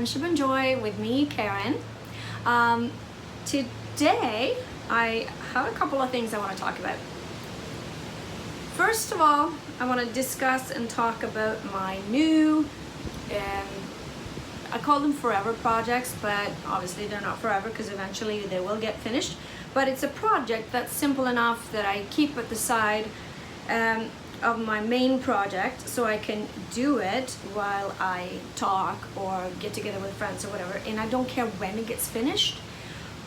Friendship and Joy with me, Karen. Today, I have a couple of things I want to talk about. First of all, I want to discuss and talk about my new, I call them forever projects, but obviously they're not forever because eventually they will get finished. But it's a project that's simple enough that I keep at the side of my main project so I can do it while I talk or get together with friends or whatever, and I don't care when it gets finished.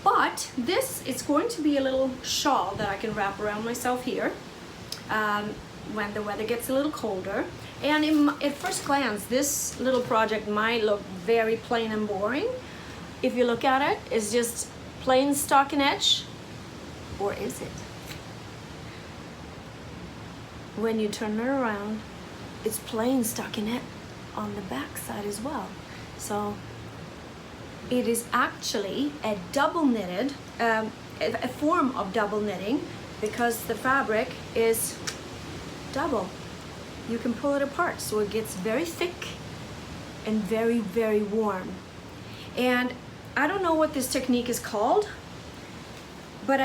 But this is going to be a little shawl that I can wrap around myself here when the weather gets a little colder. And at first glance, this little project might look very plain and boring. If you look at it, it's just plain stockinette, or is it? When you turn it around, it's plain stockinette on the back side as well. So it is actually a double knitted, a form of double knitting, because the fabric is double. You can pull it apart so it gets very thick and very, very warm. And I don't know what this technique is called, but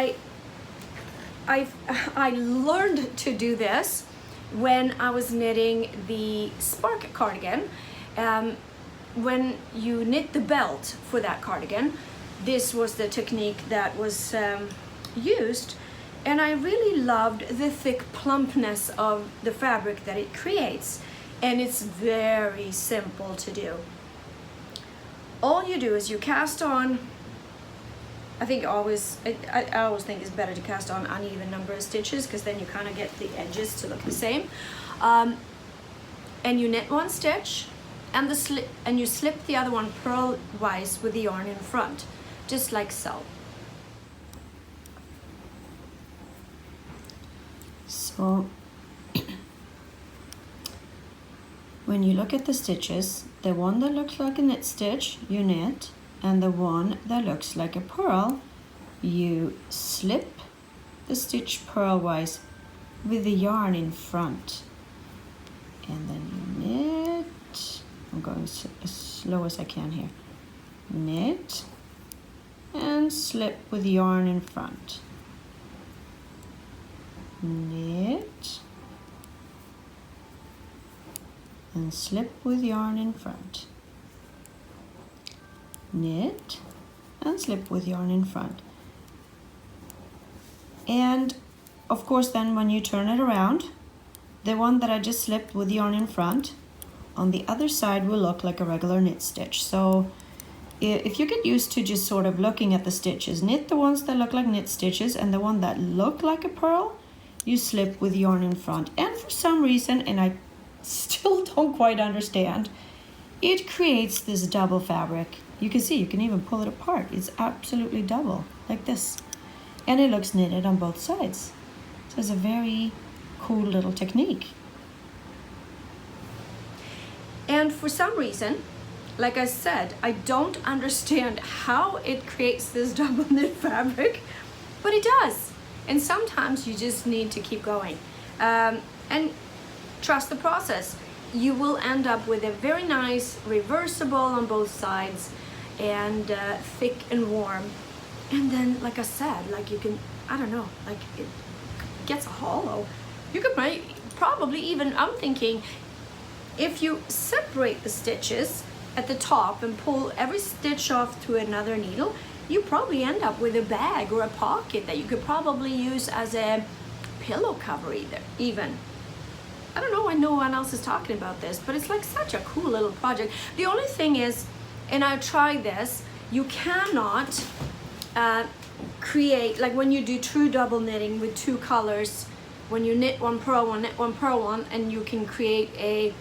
I learned to do this when I was knitting the Spark cardigan. When you knit the belt for that cardigan, this was the technique that was used, and I really loved the thick plumpness of the fabric that it creates, and it's very simple to do. All you do is you cast on, I always think it's better to cast on uneven number of stitches because then you kind of get the edges to look the same. And you knit one stitch and you slip the other one purlwise with the yarn in front, just like so. So when you look at the stitches, the one that looks like a knit stitch, you knit, and the one that looks like a purl, you slip the stitch purlwise with the yarn in front. And then you knit, I'm going as slow as I can here. Knit and slip with the yarn in front. Knit and slip with yarn in front. Knit and slip with yarn in front. And of course then when you turn it around, the one that I just slipped with yarn in front on the other side will look like a regular knit stitch. So if you get used to just sort of looking at the stitches, knit the ones that look like knit stitches, and the one that look like a purl, you slip with yarn in front. And for some reason, and I still don't quite understand, it creates this double fabric. You can see, you can even pull it apart. It's absolutely double, like this. And it looks knitted on both sides. So it's a very cool little technique. And for some reason, like I said, I don't understand how it creates this double knit fabric, but it does. And sometimes you just need to keep going and trust the process. You will end up with a very nice reversible on both sides and thick and warm. And then, like I said, like you can, I don't know, like it gets hollow. You could probably even, I'm thinking, if you separate the stitches at the top and pull every stitch off to another needle, you probably end up with a bag or a pocket that you could probably use as a pillow cover even. I don't know why no one else is talking about this, but it's like such a cool little project. The only thing is, and I tried this, you cannot create, like when you do true double knitting with two colors, when you knit one, purl one, knit one, purl one, and you can create a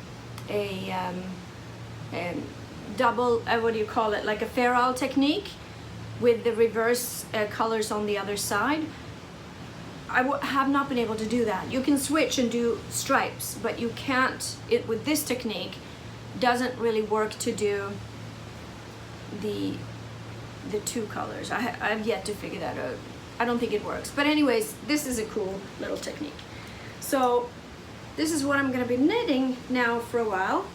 double, what do you call it, like a ferrule technique with the reverse colors on the other side. I have not been able to do that. You can switch and do stripes, but you can't, with this technique, doesn't really work to do the two colors. I've yet to figure that out. I don't think it works. But anyways, this is a cool little technique. So this is what I'm gonna be knitting now for a while,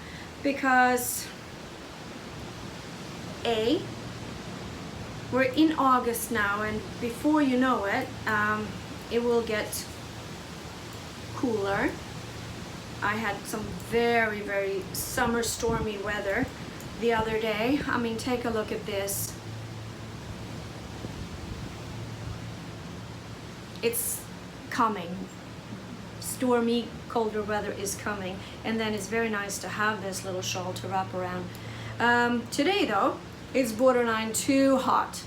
because A, we're in August now, and before you know it, it will get cooler. I had some very, very summer stormy weather the other day. I mean, take a look at this. It's coming. Stormy, colder weather is coming, and then it's very nice to have this little shawl to wrap around. Today though, it's borderline too hot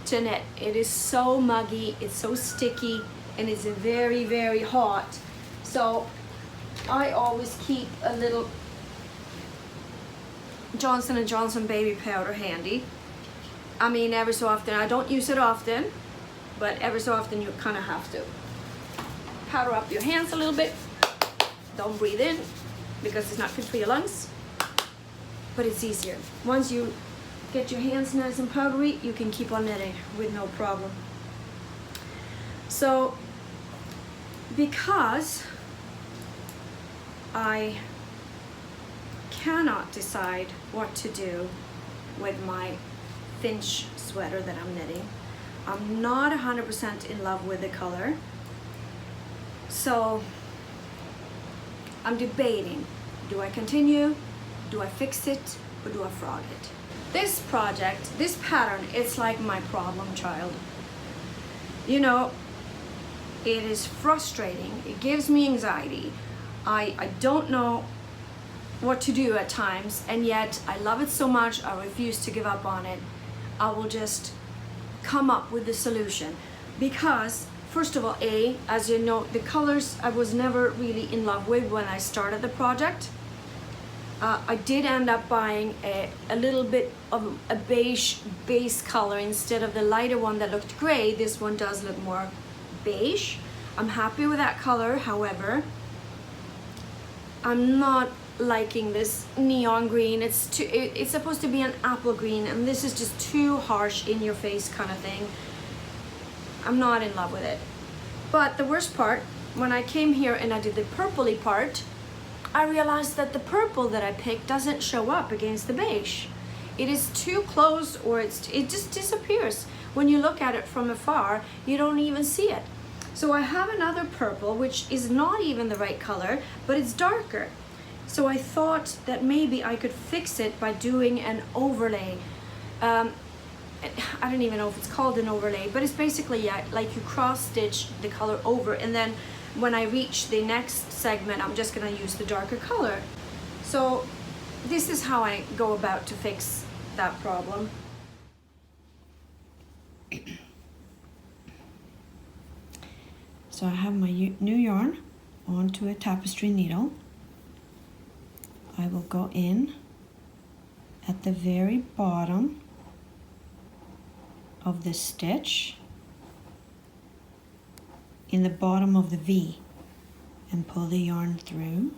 to knit. It is so muggy, it's so sticky, and it's very, very hot. So I always keep a little Johnson & Johnson baby powder handy. I mean, every so often, I don't use it often, but every so often you kind of have to. Powder up your hands a little bit. Don't breathe in because it's not good for your lungs, but it's easier. Once you get your hands nice and powdery, you can keep on knitting with no problem. So because I cannot decide what to do with my Finch sweater that I'm knitting, I'm not 100% in love with the color. So I'm debating, do I continue, do I fix it, or do I frog it? This project, this pattern, it's like my problem child. You know, it is frustrating, it gives me anxiety. I don't know what to do at times, and yet I love it so much, I refuse to give up on it. I will just come up with the solution, because first of all, as you know, the colors I was never really in love with when I started the project. I did end up buying a little bit of a beige base color instead of the lighter one that looked gray. This one does look more beige. I'm happy with that color. However, I'm not liking this neon green. It's supposed to be an apple green, and this is just too harsh, in your face kind of thing. I'm not in love with it. But the worst part, when I came here and I did the purpley part, I realized that the purple that I picked doesn't show up against the beige. It is too close, or it just disappears. When you look at it from afar, you don't even see it. So I have another purple, which is not even the right color, but it's darker. So I thought that maybe I could fix it by doing an overlay. I don't even know if it's called an overlay, but it's basically, yeah, like you cross stitch the color over, and then when I reach the next segment, I'm just gonna use the darker color. So this is how I go about to fix that problem. So I have my new yarn onto a tapestry needle. I will go in at the very bottom of the stitch, in the bottom of the V, and pull the yarn through.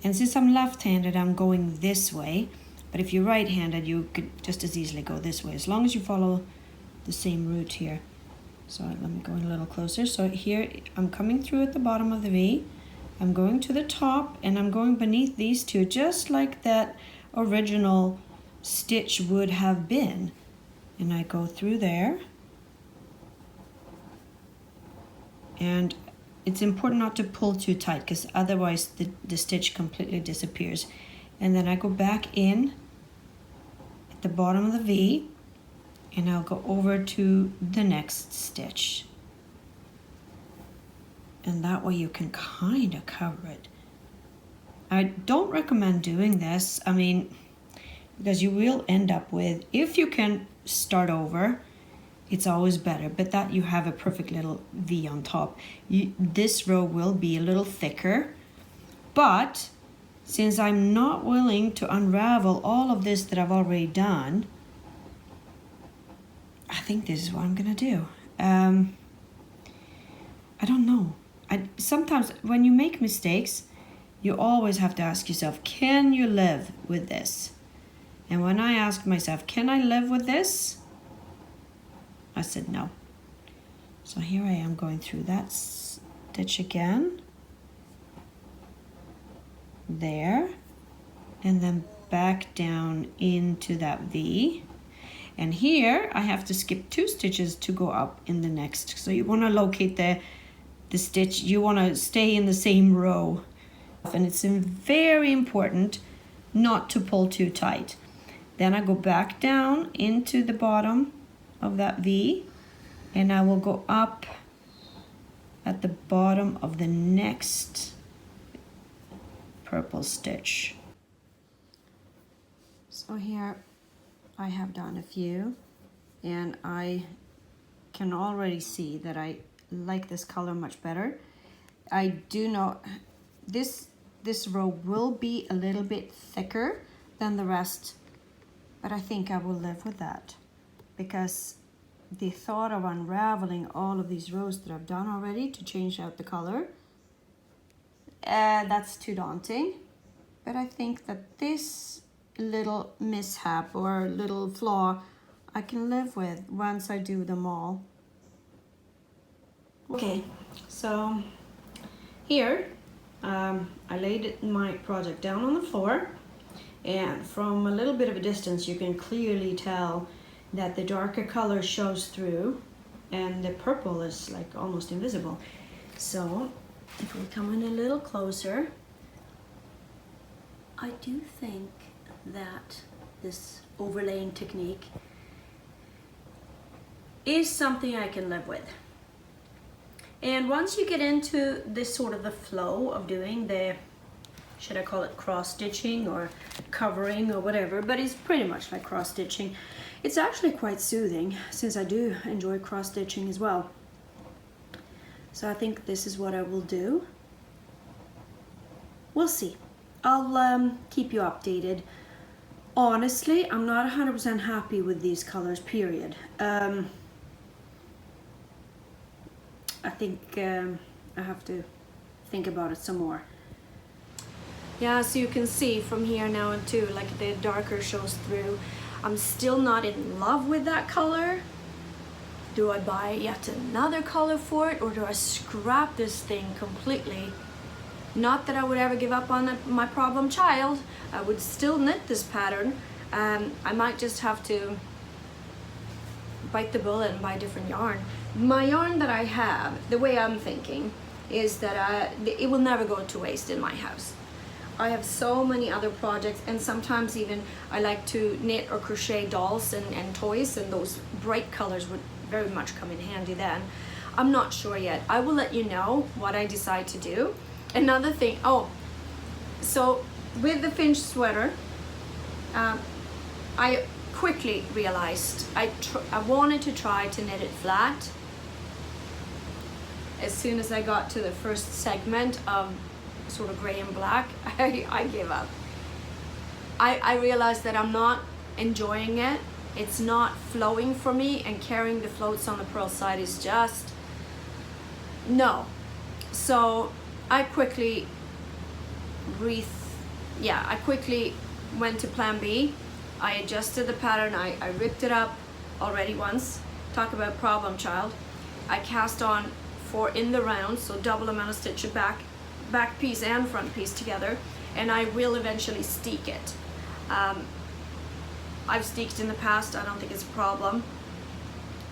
And since I'm left-handed, I'm going this way, but if you're right-handed, you could just as easily go this way, as long as you follow the same route here. So let me go in a little closer. So here I'm coming through at the bottom of the V, I'm going to the top, and I'm going beneath these two, just like that original stitch would have been. And I go through there. And it's important not to pull too tight, because otherwise the stitch completely disappears. And then I go back in at the bottom of the V, and I'll go over to the next stitch. And that way you can kind of cover it. I don't recommend doing this, I mean, because you will end up with, if you can start over, it's always better, but that you have a perfect little V on top. This row will be a little thicker, but since I'm not willing to unravel all of this that I've already done, I think this is what I'm gonna do. I don't know. Sometimes when you make mistakes, you always have to ask yourself, can you live with this? And when I asked myself, can I live with this? I said no. So here I am going through that stitch again. There. and then back down into that V. And here I have to skip 2 stitches to go up in the next. So you want to locate the stitch, you want to stay in the same row. And it's very important not to pull too tight. Then I go back down into the bottom of that V, and I will go up at the bottom of the next purple stitch. So here I have done a few, and I can already see that I like this color much better. I do know this row will be a little bit thicker than the rest, but I think I will live with that, because the thought of unraveling all of these rows that I've done already to change out the color, that's too daunting. But I think that this little mishap or little flaw I can live with once I do them all. Okay, so here I laid my project down on the floor, and from a little bit of a distance you can clearly tell that the darker color shows through and the purple is like almost invisible. So if we come in a little closer, I do think that this overlaying technique is something I can live with. And once you get into this sort of the flow of doing the, should I call it cross stitching or covering or whatever, but it's pretty much like cross stitching. It's actually quite soothing, since I do enjoy cross stitching as well. So I think this is what I will do. We'll see. I'll keep you updated. Honestly, I'm not 100% happy with these colors, period. I think I have to think about it some more. Yeah, so you can see from here now and too, like the darker shows through. I'm still not in love with that color. Do I buy yet another color for it, or do I scrap this thing completely? Not that I would ever give up on my problem child. I would still knit this pattern. I might just have to bite the bullet and buy different yarn. My yarn that I have, the way I'm thinking, is that it will never go to waste in my house. I have so many other projects, and sometimes even I like to knit or crochet dolls and toys, and those bright colors would very much come in handy then. I'm not sure yet. I will let you know what I decide to do. Another thing, so with the Finch sweater, I quickly realized I wanted to try to knit it flat. As soon as I got to the first segment of sort of gray and black, I gave up. I realized that I'm not enjoying it. It's not flowing for me, and carrying the floats on the purl side is just no. So I quickly went to plan B. I adjusted the pattern. I ripped it up already once. Talk about problem child. I cast on 4 in the round, so double amount of stitch, a back piece and front piece together, and I will eventually steek it. I've steeked in the past. I don't think it's a problem.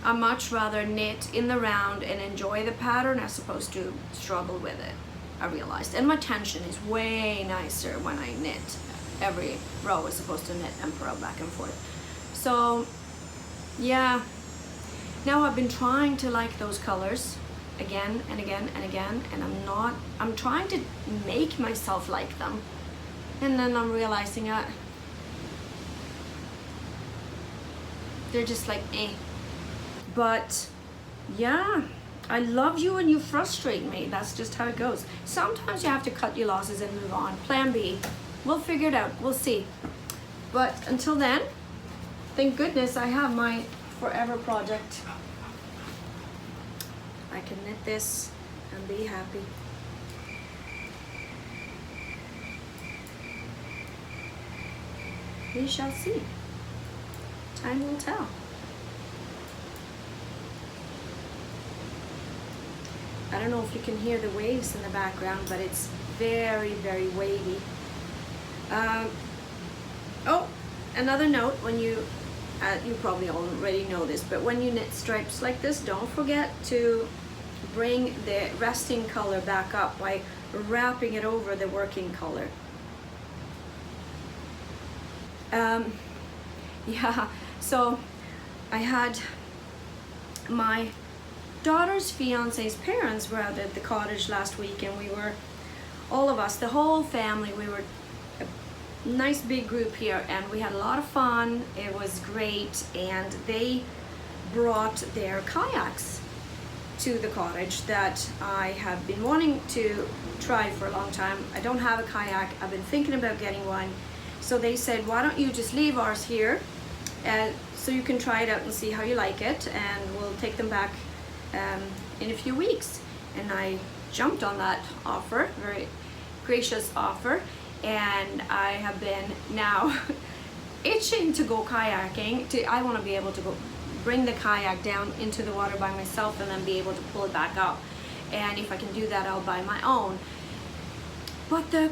I much rather knit in the round and enjoy the pattern as opposed to struggle with it, I realized. And my tension is way nicer when I knit. Every row is supposed to knit and purl back and forth. So yeah, now I've been trying to like those colors again and again and again, and I'm trying to make myself like them, and then I'm realizing they're just like but yeah, I love you and you frustrate me. That's just how it goes. Sometimes you have to cut your losses and move on. Plan B. We'll figure it out. We'll see. But until then, thank goodness I have my forever project. I can knit this and be happy. We shall see. Time will tell. I don't know if you can hear the waves in the background, but it's very, very wavy. another note, when you probably already know this, but when you knit stripes like this, don't forget to bring the resting color back up by wrapping it over the working color. Yeah, so I had my daughter's fiance's parents were out at the cottage last week, and we were, all of us, the whole family, we were a nice big group here, and we had a lot of fun. It was great, and they brought their kayaks to the cottage that I have been wanting to try for a long time. I don't have a kayak. I've been thinking about getting one. So they said, why don't you just leave ours here, so you can try it out and see how you like it, and we'll take them back in a few weeks. And I jumped on that offer, very gracious offer, and I have been now itching to go kayaking. I want to be able to go bring the kayak down into the water by myself and then be able to pull it back up. And if I can do that, I'll buy my own. But the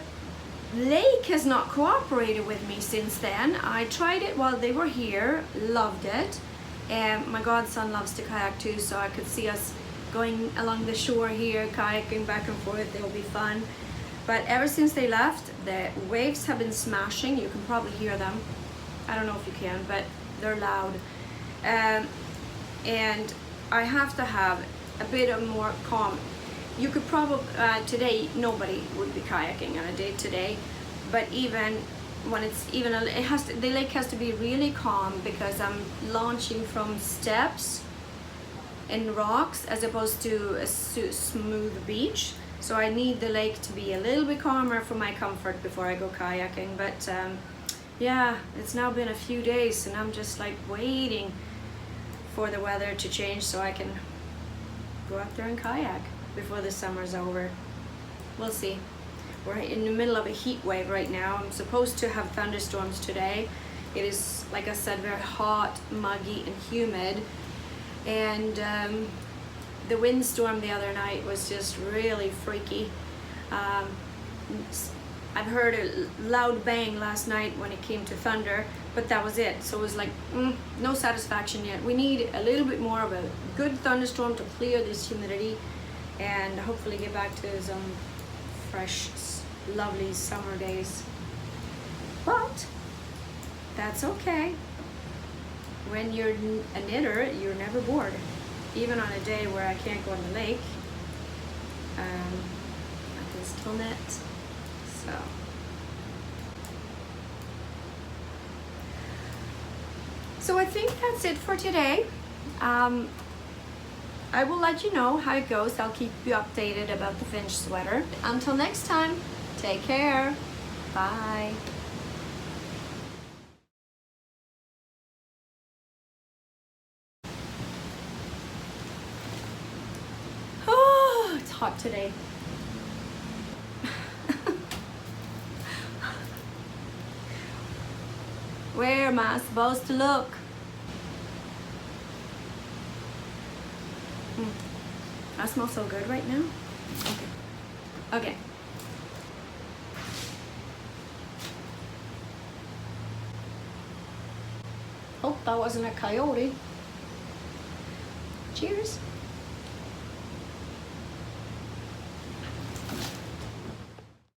lake has not cooperated with me since then. I tried it while they were here, loved it, and my godson loves to kayak too, so I could see us going along the shore here, kayaking back and forth. It'll be fun. But ever since they left, the waves have been smashing. You can probably hear them. I don't know if you can, but they're loud. And I have to have a bit of more calm. You could probably, today nobody would be kayaking on a day today, but even when it's even, the lake has to be really calm, because I'm launching from steps and rocks as opposed to a smooth beach. So I need the lake to be a little bit calmer for my comfort before I go kayaking. But yeah, it's now been a few days, and I'm just like waiting for the weather to change so I can go out there and kayak before the summer's over. We'll see. We're in the middle of a heat wave right now. I'm supposed to have thunderstorms today. It is, like I said, very hot, muggy, and humid. And the windstorm the other night was just really freaky. I've heard a loud bang last night when it came to thunder, but that was it. So it was like, no satisfaction yet. We need a little bit more of a good thunderstorm to clear this humidity and hopefully get back to some fresh, lovely summer days. But that's okay. When you're a knitter, you're never bored. Even on a day where I can't go on the lake, I can still knit. So I think that's it for today. I will let you know how it goes. I'll keep you updated about the Finch sweater. Until next time, take care. Bye. Oh, it's hot today. Where am I supposed to look? I smell so good right now. Okay. Hope that wasn't a coyote. Cheers.